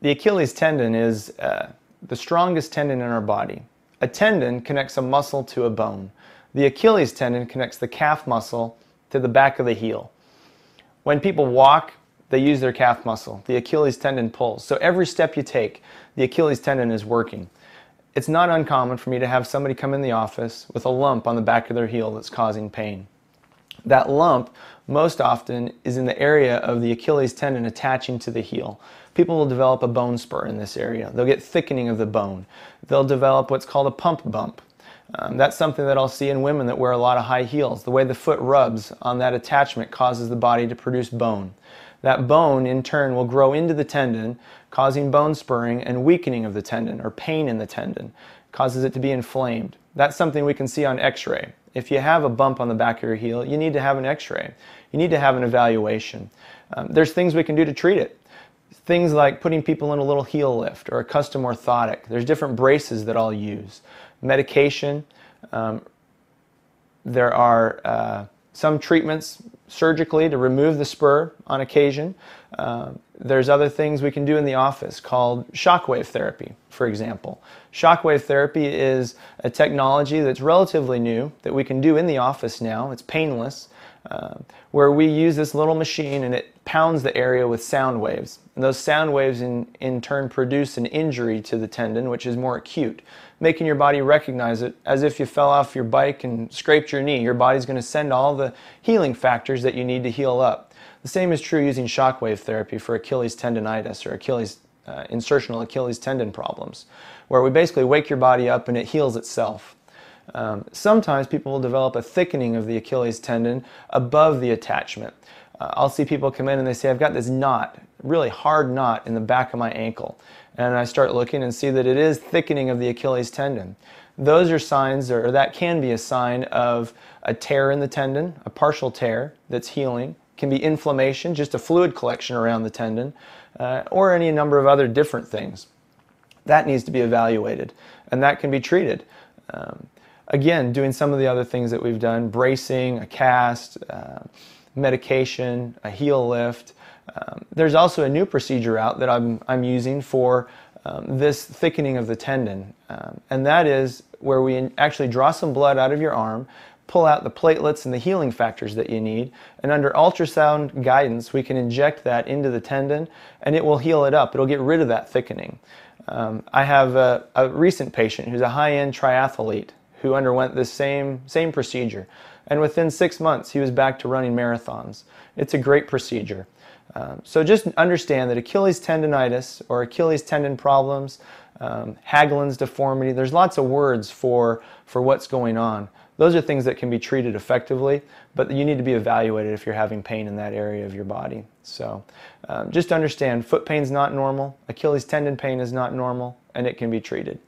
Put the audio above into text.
The Achilles tendon is the strongest tendon in our body. A tendon connects a muscle to a bone. The Achilles tendon connects the calf muscle to the back of the heel. When people walk, they use their calf muscle. The Achilles tendon pulls. So every step you take, the Achilles tendon is working. It's not uncommon for me to have somebody come in the office with a lump on the back of their heel that's causing pain. That lump most often is in the area of the Achilles tendon attaching to the heel. People will develop a bone spur in this area. They'll get thickening of the bone. They'll develop what's called a pump bump. That's something that I'll see in women that wear a lot of high heels. The way the foot rubs on that attachment causes the body to produce bone. That bone, in turn, will grow into the tendon, causing bone spurring and weakening of the tendon, or pain in the tendon. Causes it to be inflamed. That's something we can see on x-ray. If you have a bump on the back of your heel, you need to have an x-ray. You need to have an evaluation. There's things we can do to treat it. Things like putting people in a little heel lift or a custom orthotic. There's different braces that I'll use. Medication. There are some treatments surgically to remove the spur on occasion. There's other things we can do in the office called shockwave therapy, for example. Shockwave therapy is a technology that's relatively new that we can do in the office now. It's painless, where we use this little machine and it pounds the area with sound waves. And those sound waves in turn produce an injury to the tendon, which is more acute, making your body recognize it as if you fell off your bike and scraped your knee. Your body's going to send all the healing factors that you need to heal up. The same is true using shockwave therapy for Achilles tendonitis or insertional Achilles tendon problems, where we basically wake your body up and it heals itself. Sometimes people will develop a thickening of the Achilles tendon above the attachment. I'll see people come in and they say, I've got this knot, really hard knot in the back of my ankle. And I start looking and see that it is thickening of the Achilles tendon. Those are signs, or that can be a sign of a tear in the tendon, a partial tear that's healing. Can be inflammation, just a fluid collection around the tendon, or any number of other different things. That needs to be evaluated, and that can be treated. Again, doing some of the other things that we've done, bracing, a cast, medication, a heel lift. There's also a new procedure out that I'm using for this thickening of the tendon, and that is where we actually draw some blood out of your arm, pull out the platelets and the healing factors that you need, and under ultrasound guidance we can inject that into the tendon and it will heal it up. It'll get rid of that thickening. I have a recent patient who's a high-end triathlete who underwent this same procedure, and within 6 months he was back to running marathons. It's a great procedure. So just understand that Achilles tendonitis or Achilles tendon problems, Hagelin's deformity, there's lots of words for what's going on. Those are things that can be treated effectively, but you need to be evaluated if you're having pain in that area of your body. So just understand, foot pain is not normal, Achilles tendon pain is not normal, and it can be treated.